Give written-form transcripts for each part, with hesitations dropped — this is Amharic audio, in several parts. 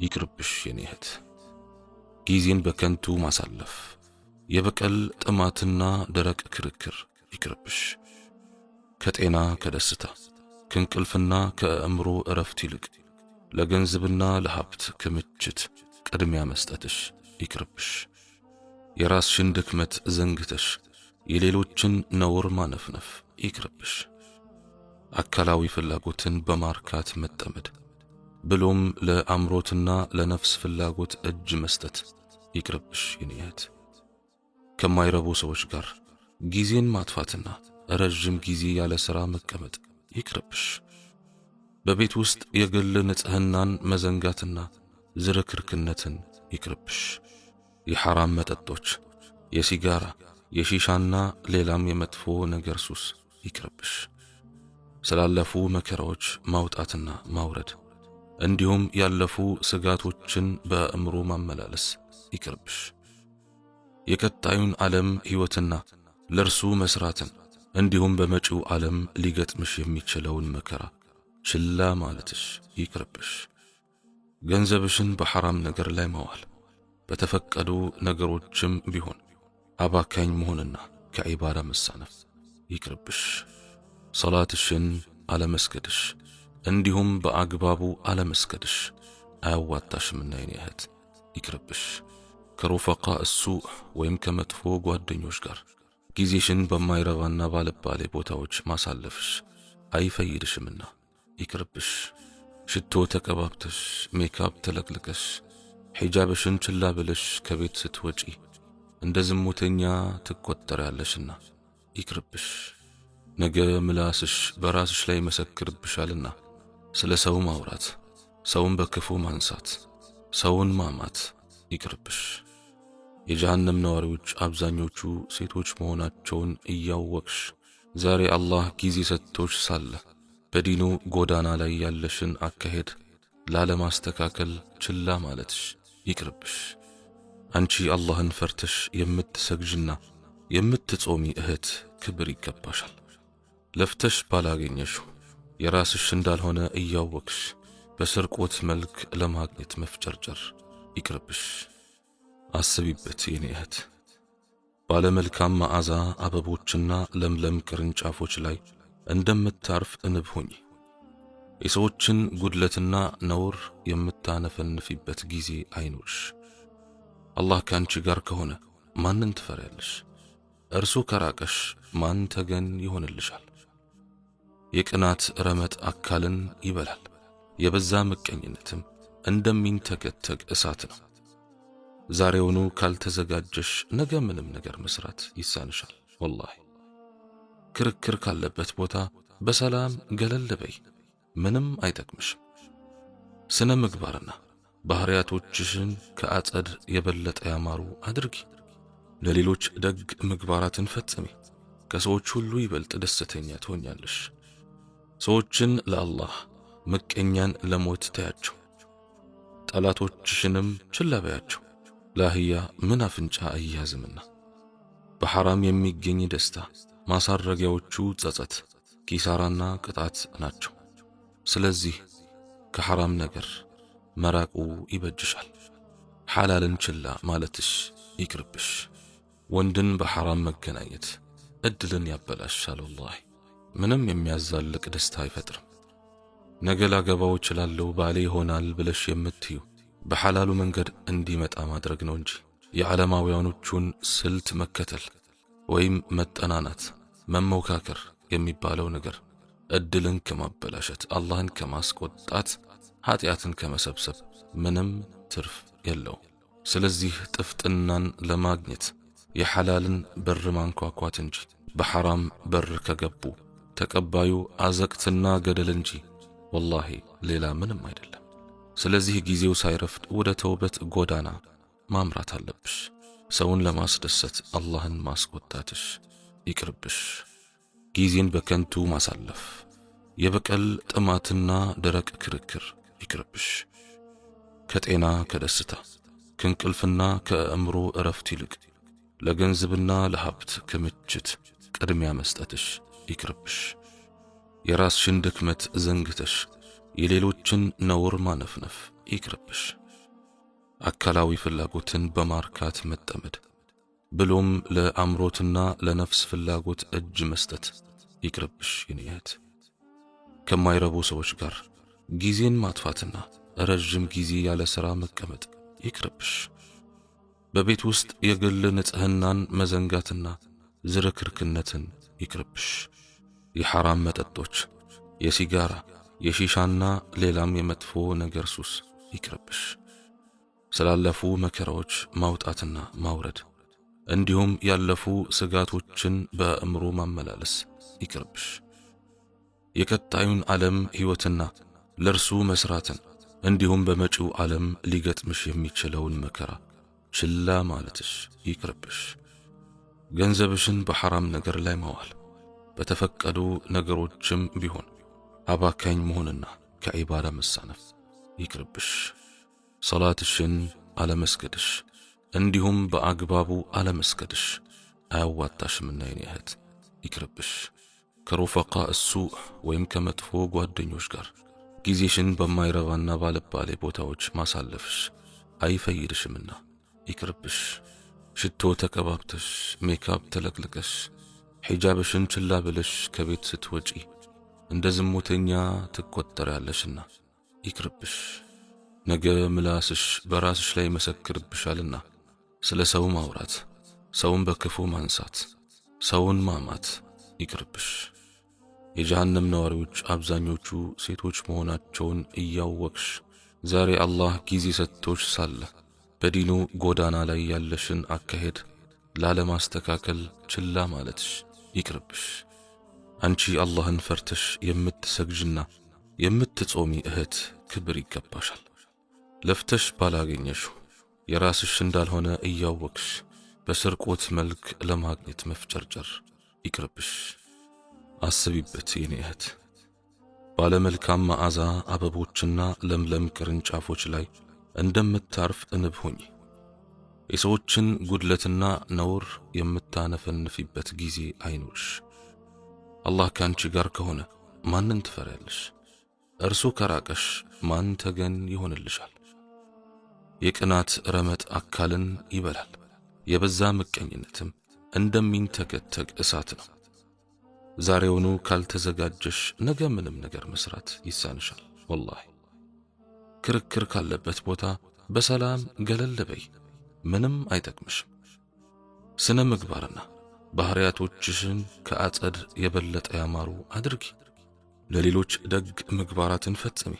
ይቅርብሽ የኔ እህት። ጊዜን በከንቱ ማሳለፍ፣ የበቀል ጥማትና ደረቅ ክርክር ይቅርብሽ። ከጤና ከደስታ ከእንቅልፍና ከአእምሮ እረፍት ይልቅ ለገንዘብና ለሀብት ክምችት ቅድሚያ መስጠትሽ ይቅርብሽ። የራስሽን ድክመት ዘንግተሽ የሌሎችን ነውር ማነፍነፍ ይቅርብሽ። አካላዊ ፍላጎትን በማርካት መጠመድ ብሎም ለአምሮትና ለነፍስ ፍላጎት እጅ መስጠት ይቅርብሽ የኔ እህት። ከማይረቡ ሰዎች ጋር ጊዜን ማጥፋትና ረጅም ጊዜ ያለ ሥራ መቀመጥ ይቅርብሽ። በቤት ውስጥ የግል ንጽህናን መዘንጋትና ዝርክርክነትን ይቅርብሽ። የሐራም መጠጦች፣ የሲጋራ፣ የሺሻና ሌላም የመጥፎ ነገር ሱስ ይቅርብሽ። ስላለፉ መከራዎች ማውጣትና ማውረድ እንዲሁም ያለፉ ስጋቶችን በአእምሮ ማመላለስ ይቅርብሽ። የቀጣዩን ዓለም ሕይወትና ለርሱ መስራትን እንዲሁም በመጪው ዓለም ሊገጥምሽ የሚችለውን መከራ ችላ ማለትሽ ይቅርብሽ። ገንዘብሽን በሐራም ነገር ላይ ማዋል፣ በተፈቀዱ ነገሮችም ቢሆን አባካኝ መሆንና ከዒባዳ መሳነፍ ይቅርብሽ። ሰላትሽን አለመስገድሽ እንዲሁም በአግባቡ አለመስገድሽ አያዋጣሽምና የኔ እህት ይቅርብሽ። ከሩፈቃ እሱእ ወይም ከመጥፎ ጓደኞች ጋር ጊዜሽን በማይረባና ባለባሌ ቦታዎች ማሳለፍሽ አይፈይድሽምና ይቅርብሽ። ሽቶ ተቀባብተሽ ሜካፕ ተለቅልቀሽ ሒጃብሽን ችላ ብለሽ ከቤት ስትወጪ እንደ ዝሙተኛ ትቆጠሪያለሽና ይቅርብሽ። ነገ ምላስሽ በራስሽ ላይ መሰክርብሻልና ስለ ሰው ማውራት፣ ሰውን በክፉ ማንሳት፣ ሰውን ማማት ይቅርብሽ። የጀሃነም ነዋሪዎች አብዛኞቹ ሴቶች መሆናቸውን እያወቅሽ ዛሬ አላህ ጊዜ ሰጥቶሽ ሳለ በዲኑ ጎዳና ላይ ያለሽን አካሄድ ላለማስተካከል ችላ ማለትሽ ይቅርብሽ። አንቺ አላህን ፈርተሽ የምትሰግጅና የምትጾሚ እህት ክብር ይገባሻል። ለፍተሽ ባላገኘሽው የራስሽ እንዳልሆነ እያወቅሽ በስርቆት መልክ ለማግኘት መፍጨርጨር ይቅርብሽ። አስቢበት የኔ እህት። ባለመልካም መዓዛ አበቦችና ለምለም ቅርንጫፎች ላይ እንደምታርፍ እንብ ሁኚ። የሰዎችን ጉድለትና ነውር የምታነፈንፊበት ጊዜ አይኖርሽ። አላህ ካንቺ ጋር ከሆነ ማንን ትፈሪያለሽ? እርሱ ከራቀሽ ማን ተገን ይሆንልሻል? የቅናት ረመጥ አካልን ይበላል፣ የበዛ ምቀኝነትም እንደሚንተከተክ እሳት ነው። ዛሬውኑ ካልተዘጋጀሽ ነገ ምንም ነገር መስራት ይሳንሻል። ወላሂ ክርክር ካለበት ቦታ በሰላም ገለል በይ፣ ምንም አይጠቅምሽም። ስነ ምግባርና ባህሪያቶችሽን ከአጸድ የበለጠ ያማሩ አድርጊ። ለሌሎች ደግ ምግባራትን ፈጽሚ። ከሰዎች ሁሉ ይበልጥ ደስተኛ ትሆኛለሽ። ሰዎችን ለአላህ ምቀኛን ለሞት ተያቸው፣ ጠላቶችሽንም ችላ በያቸው። ለአህያ ምን አፍንጫ አያዝምና። በሐራም የሚገኝ ደስታ ማሳረጊያዎቹ ጸጸት፣ ኪሳራና ቅጣት ናቸው። ስለዚህ ከሐራም ነገር መራቁ ይበጅሻል። ሐላልን ችላ ማለትሽ ይቅርብሽ። ወንድን በሐራም መገናኘት እድልን ያበላሻል። ወላሂ ምንም የሚያዛልቅ ደስታ አይፈጥርም። ነገ ላገባው እችላለሁ ባሌ ይሆናል ብለሽ የምትዩ በሐላሉ መንገድ እንዲመጣ ማድረግ ነው እንጂ የዓለማውያኖቹን ስልት መከተል ወይም መጠናናት፣ መሞካከር የሚባለው ነገር እድልን ከማበላሸት፣ አላህን ከማስቆጣት፣ ኃጢአትን ከመሰብሰብ ምንም ትርፍ የለው። ስለዚህ ጥፍጥናን ለማግኘት የሐላልን በር ማንኳኳት እንጂ በሐራም በር ከገቡ ተቀባዩ አዘቅትና ገደል እንጂ ወላሂ ሌላ ምንም አይደለም። ስለዚህ ጊዜው ሳይረፍድ ወደ ተውበት ጎዳና ማምራት አለብሽ። ሰውን ለማስደሰት አላህን ማስቆጣትሽ ይቅርብሽ። ጊዜን በከንቱ ማሳለፍ፣ የበቀል ጥማትና ደረቅ ክርክር ይቅርብሽ። ከጤና ከደስታ ከእንቅልፍና ከአእምሮ እረፍት ይልቅ ለገንዘብና ለሀብት ክምችት ቅድሚያ መስጠትሽ ይቅርብሽ። የራስሽን ድክመት ዘንግተሽ የሌሎችን ነውር ማነፍነፍ ይቅርብሽ። አካላዊ ፍላጎትን በማርካት መጠመድ ብሎም ለአምሮትና ለነፍስ ፍላጎት እጅ መስጠት ይቅርብሽ የኔ እህት። ከማይረቡ ሰዎች ጋር ጊዜን ማጥፋትና ረጅም ጊዜ ያለ ሥራ መቀመጥ ይቅርብሽ። በቤት ውስጥ የግል ንጽህናን መዘንጋትና ዝርክርክነትን ይቅርብሽ። የሐራም መጠጦች፣ የሲጋራ፣ የሺሻና ሌላም የመጥፎ ነገር ሱስ ይቅርብሽ። ስላለፉ መከራዎች ማውጣትና ማውረድ እንዲሁም ያለፉ ስጋቶችን በአእምሮ ማመላለስ ይቅርብሽ። የቀጣዩን ዓለም ሕይወትና ለርሱ መስራትን እንዲሁም በመጪው ዓለም ሊገጥምሽ የሚችለውን መከራ ችላ ማለትሽ ይቅርብሽ። ገንዘብሽን በሐራም ነገር ላይ ማዋል፣ በተፈቀዱ ነገሮችም ቢሆን አባካኝ መሆንና ከዒባዳ መሳነፍ ይቅርብሽ። ሰላትሽን አለመስገድሽ እንዲሁም በአግባቡ አለመስገድሽ አያዋጣሽምና የኔ እህት ይቅርብሽ። ከሩፈቃ እሱእ ወይም ከመጥፎ ጓደኞች ጋር ጊዜሽን በማይረባና ባለባሌ ቦታዎች ማሳለፍሽ አይፈይድሽምና ይቅርብሽ። ሽቶ ተቀባብተሽ ሜካፕ ተለቅልቀሽ ሒጃብሽን ችላ ብለሽ ከቤት ስትወጪ እንደ ዝሙተኛ ትቆጠሪያለሽና ይቅርብሽ። ነገ ምላስሽ በራስሽ ላይ መሰክርብሻልና ስለ ሰው ማውራት፣ ሰውን በክፉ ማንሳት፣ ሰውን ማማት ይቅርብሽ። የጀሃነም ነዋሪዎች አብዛኞቹ ሴቶች መሆናቸውን እያወቅሽ ዛሬ አላህ ጊዜ ሰጥቶሽ ሳለ በዲኑ ጎዳና ላይ ያለሽን አካሄድ ላለማስተካከል ችላ ማለትሽ ይቅርብሽ። አንቺ አላህን ፈርተሽ የምትሰግጅና የምትጾሚ እህት ክብር ይገባሻል። ለፍተሽ ባላገኘሽው የራስሽ እንዳልሆነ እያወቅሽ በስርቆት መልክ ለማግኘት መፍጨርጨር ይቅርብሽ። አስቢበት የኔ እህት። ባለመልካም መዓዛ አበቦችና ለምለም ቅርንጫፎች ላይ እንደምታርፍ እንብ ሁኚ። የሰዎችን ጉድለትና ነውር የምታነፈንፊበት ጊዜ አይኖርሽ። አላህ ካንቺ ጋር ከሆነ ማንን ትፈሪያለሽ? እርሱ ከራቀሽ ማን ተገን ይሆንልሻል? የቅናት ረመጥ አካልን ይበላል። የበዛ ምቀኝነትም እንደሚንተገተግ እሳት ነው። ዛሬውኑ ካልተዘጋጀሽ ነገ ምንም ነገር መስራት ይሳንሻል። ወላሂ ክርክር ካለበት ቦታ በሰላም ገለል በይ፣ ምንም አይጠቅምሽም። ስነ ምግባርና ባህሪያቶችሽን ከአጸድ የበለጠ ያማሩ አድርጊ። ለሌሎች ደግ ምግባራትን ፈጽሚ።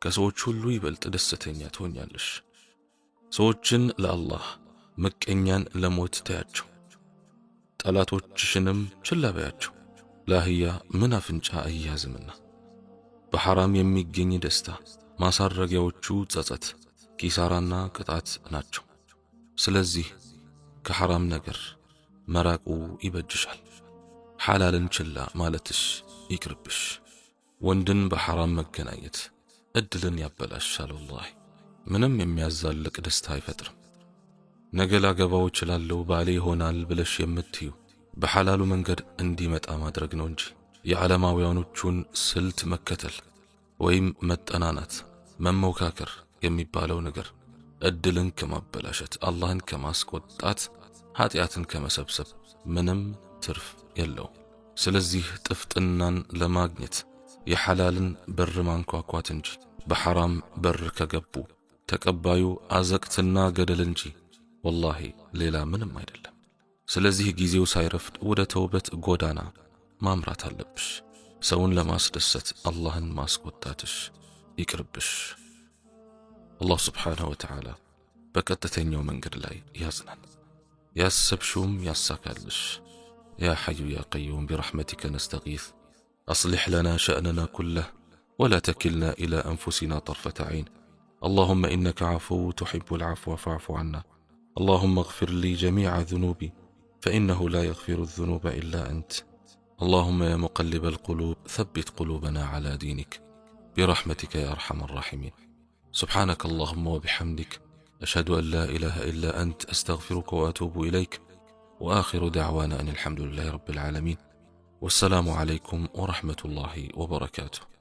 ከሰዎች ሁሉ ይበልጥ ደስተኛ ትሆኛለሽ። ሰዎችን ለአላህ ምቀኛን ለሞት ተያቸው። ጠላቶችሽንም ችላ በያቸው። ለአህያ ምን አፍንጫ አያዝምና። በሐራም የሚገኝ ደስታ ማሳረጊያዎቹ ጸጸት፣ ኪሳራና ቅጣት ናቸው። ስለዚህ ከሐራም ነገር መራቁ ይበጅሻል። ሐላልን ችላ ማለትሽ ይቅርብሽ። ወንድን በሐራም መገናኘት እድልን ያበላሻል። ወላሂ ምንም የሚያዛልቅ ደስታ አይፈጥርም። ነገ ላገባው እችላለሁ ባሌ ይሆናል ብለሽ የምትዩ በሐላሉ መንገድ እንዲመጣ ማድረግ ነው እንጂ የዓለማውያኖቹን ስልት መከተል ወይም መጠናናት፣ መሞካከር የሚባለው ነገር እድልን ከማበላሸት፣ አላህን ከማስቆጣት፣ ኃጢአትን ከመሰብሰብ ምንም ትርፍ የለው። ስለዚህ ጥፍጥናን ለማግኘት የሐላልን በር ማንኳኳት እንጂ በሐራም በር ከገቡ ተቀባዩ አዘቅትና ገደል እንጂ ወላሂ ሌላ ምንም አይደለም። ስለዚህ ጊዜው ሳይረፍድ ወደ ተውበት ጎዳና ማምራት አለብሽ። ሰውን ለማስደሰት አላህን ማስቆጣትሽ ይቅርብሽ። አላህ ስብሓንሁ ወተዓላ በቀጥተኛው መንገድ ላይ ያዝናል፣ ያሰብሽውም ያሳካልሽ። ያ ሐዩ ያ ቀዩም ቢረሕመቲከ ነስተጊዝ አስሊሕ ለና ሸእነና ኩለህ ወላ ተኪልና ኢላ አንፉሲና ጠርፈተ ዐይን اللهم إنك عفو تحب العفو فاعف عنا اللهم اغفر لي جميع ذنوبي فإنه لا يغفر الذنوب إلا أنت اللهم يا مقلب القلوب ثبت قلوبنا على دينك برحمتك يا أرحم الراحمين سبحانك اللهم وبحمدك أشهد أن لا إله إلا أنت أستغفرك وأتوب إليك وآخر دعوانا أن الحمد لله رب العالمين والسلام عليكم ورحمة الله وبركاته.